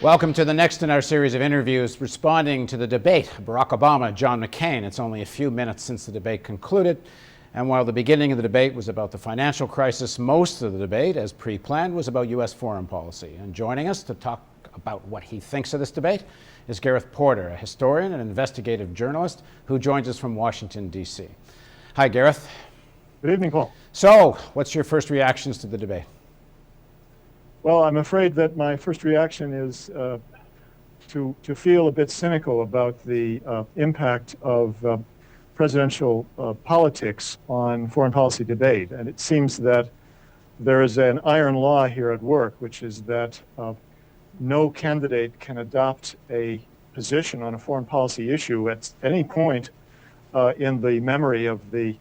Welcome to the next in our series of interviews responding to the debate, Barack Obama, John McCain. It's only a few minutes since the debate concluded, and while the beginning of the debate was about the financial crisis, most of the debate, as pre-planned, was about U.S. foreign policy. And joining us to talk about what he thinks of this debate is Gareth Porter, a historian and investigative journalist who joins us from Washington, D.C. Hi, Gareth. Good evening, Paul. So, what's your first reactions to the debate? Well, I'm afraid that my first reaction is to feel a bit cynical about the impact of presidential politics on foreign policy debate. And it seems that there is an iron law here at work, which is that no candidate can adopt a position on a foreign policy issue at any point in the memory of the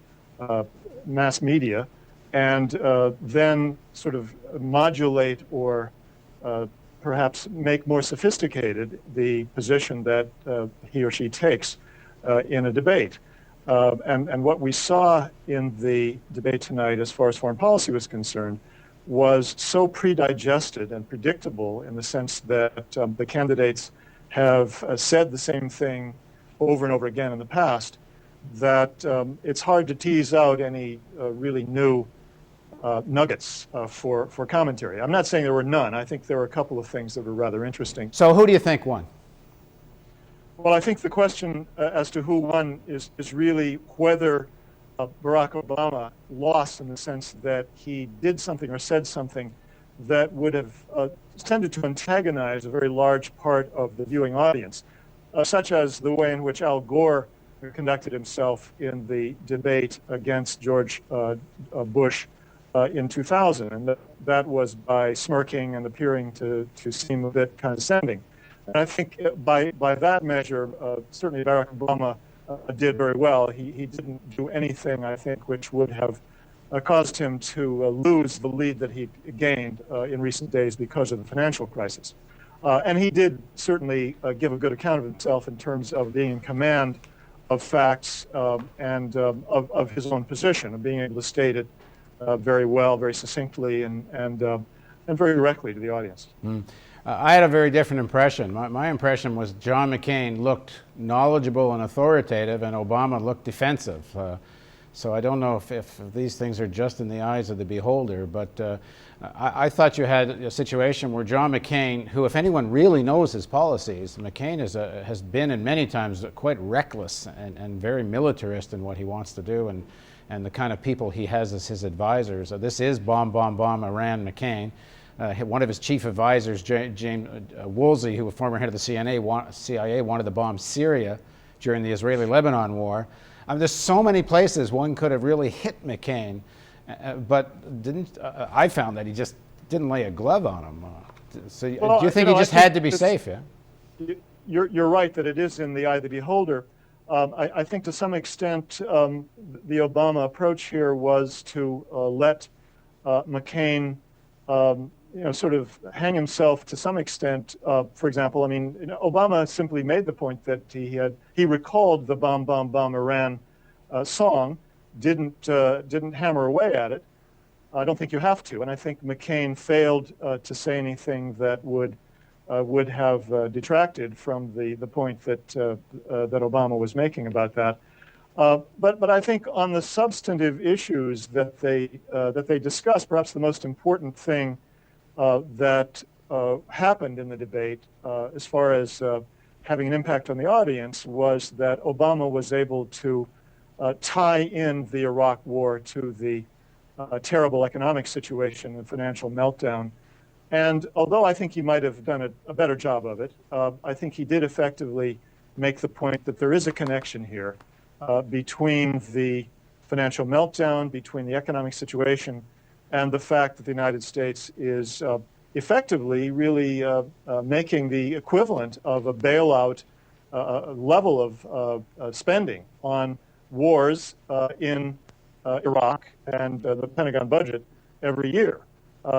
mass media, and then sort of modulate or perhaps make more sophisticated the position that he or she takes in a debate. And what we saw in the debate tonight as far as foreign policy was concerned was so pre-digested and predictable in the sense that the candidates have said the same thing over and over again in the past, that it's hard to tease out any really new nuggets for commentary. I'm not saying there were none. I think there were a couple of things that were rather interesting. So who do you think won? Well, I think the question as to who won is really whether Barack Obama lost in the sense that he did something or said something that would have tended to antagonize a very large part of the viewing audience, such as the way in which Al Gore conducted himself in the debate against George Bush in 2000, and that was by smirking and appearing to seem a bit condescending. And I think by that measure, certainly Barack Obama did very well. He didn't do anything, I think, which would have caused him to lose the lead that he gained in recent days because of the financial crisis. And he did certainly give a good account of himself in terms of being in command of facts and of his own position, and being able to state it very well, very succinctly, and very directly to the audience. I had a very different impression. My impression was John McCain looked knowledgeable and authoritative, and Obama looked defensive. So I don't know if these things are just in the eyes of the beholder, but I thought you had a situation where John McCain, who if anyone really knows his policies, McCain has been in many times quite reckless and very militarist in what he wants to do, and the kind of people he has as his advisors. This is bomb, Iran McCain. One of his chief advisors, James Woolsey, who was former head of the CIA, wanted to bomb Syria during the Israeli-Lebanon war. There's so many places one could have really hit McCain, but I found that he just didn't lay a glove on him. So do you think he just had to be safe? Yeah. You're right that it is in the eye of the beholder. I think to some extent the Obama approach here was to let McCain sort of hang himself to some extent. For example, I mean, Obama simply made the point that he recalled the bomb Iran song, didn't hammer away at it. I don't think you have to, and I think McCain failed to say anything that would have detracted from the point that Obama was making about that. But I think on the substantive issues that they discussed, perhaps the most important thing that happened in the debate as far as having an impact on the audience was that Obama was able to tie in the Iraq war to the terrible economic situation and financial meltdown. And although I think he might have done a better job of it, I think he did effectively make the point that there is a connection here between the financial meltdown, between the economic situation, and the fact that the United States is effectively really making the equivalent of a bailout level of spending on wars in Iraq and the Pentagon budget every year.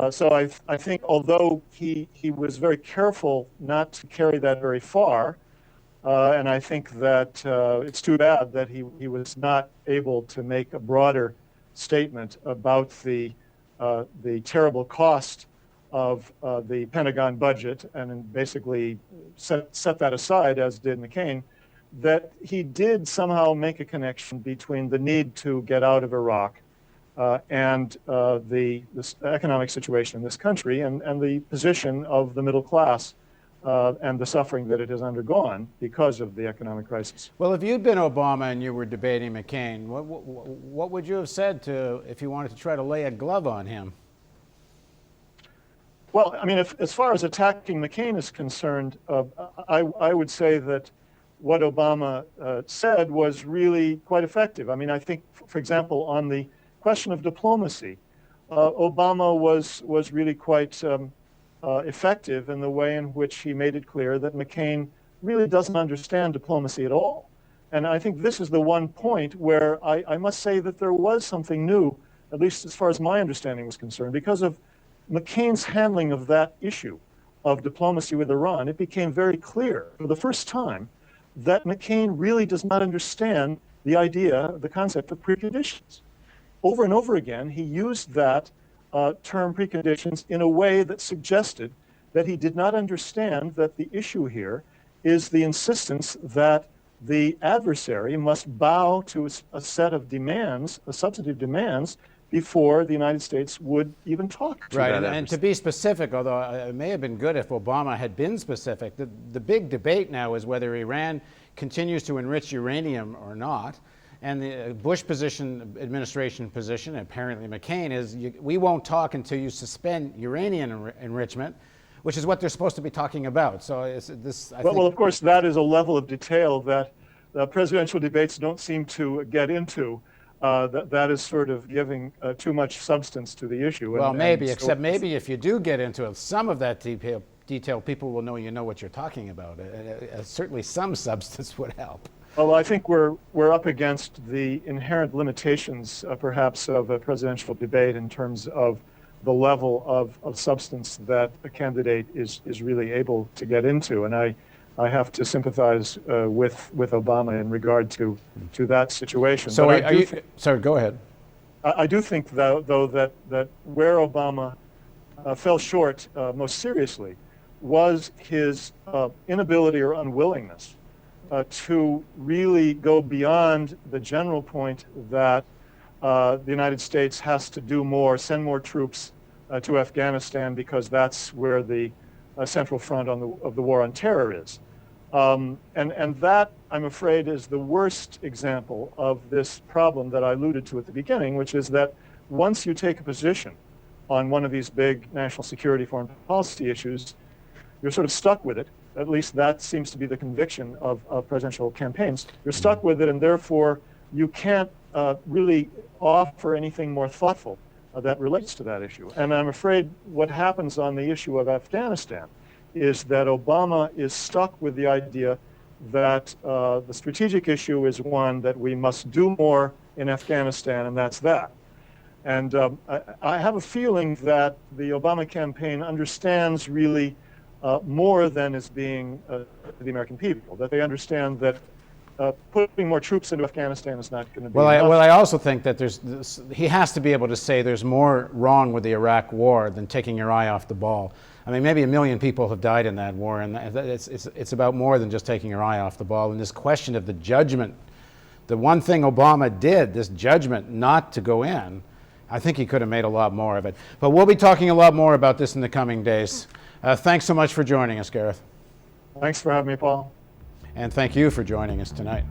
So I think although he was very careful not to carry that very far, and I think that it's too bad that he was not able to make a broader statement about the terrible cost of the Pentagon budget and basically set that aside, as did McCain, that he did somehow make a connection between the need to get out of Iraq and this economic situation in this country and the position of the middle class and the suffering that it has undergone because of the economic crisis. Well, if you'd been Obama and you were debating McCain, what would you have said if you wanted to try to lay a glove on him? Well, I mean, as far as attacking McCain is concerned, I would say that what Obama said was really quite effective. I mean, I think, for example, on the question of diplomacy, Obama was really quite effective in the way in which he made it clear that McCain really doesn't understand diplomacy at all. And I think this is the one point where I must say that there was something new, at least as far as my understanding was concerned, because of McCain's handling of that issue of diplomacy with Iran. It became very clear for the first time that McCain really does not understand the idea, the concept of preconditions. Over and over again, he used that term preconditions in a way that suggested that he did not understand that the issue here is the insistence that the adversary must bow to a set of demands, substantive demands, before the United States would even talk to right, that and to be specific, although it may have been good if Obama had been specific, the big debate now is whether Iran continues to enrich uranium or not. And the Bush administration position, apparently McCain, is we won't talk until you suspend uranium enrichment, which is what they're supposed to be talking about. So well, of course, that is a level of detail that presidential debates don't seem to get into. That is sort of giving too much substance to the issue. Well, except maybe if you do get into some of that detail, people will know you know what you're talking about. Certainly some substance would help. Well, I think we're up against the inherent limitations, perhaps, of a presidential debate in terms of the level of substance that a candidate is really able to get into. And I have to sympathize with Obama in regard to that situation. So sorry, go ahead. I do think, though, that where Obama fell short most seriously was his inability or unwillingness to really go beyond the general point that the United States has to do more, send more troops to Afghanistan because that's where the central front of the war on terror is. And that, I'm afraid, is the worst example of this problem that I alluded to at the beginning, which is that once you take a position on one of these big national security foreign policy issues, you're sort of stuck with it. At least that seems to be the conviction of presidential campaigns. You're stuck with it, and therefore you can't really offer anything more thoughtful that relates to that issue. And I'm afraid what happens on the issue of Afghanistan is that Obama is stuck with the idea that the strategic issue is one that we must do more in Afghanistan, and that's that. And I have a feeling that the Obama campaign understands really more than is being the American people, that they understand that putting more troops into Afghanistan is not going to be enough. Well, I also think that he has to be able to say there's more wrong with the Iraq war than taking your eye off the ball. I mean, maybe 1 million people have died in that war, and it's about more than just taking your eye off the ball. And this question of the judgment, the one thing Obama did, this judgment not to go in, I think he could have made a lot more of it. But we'll be talking a lot more about this in the coming days. Thanks so much for joining us, Gareth. Thanks for having me, Paul. And thank you for joining us tonight.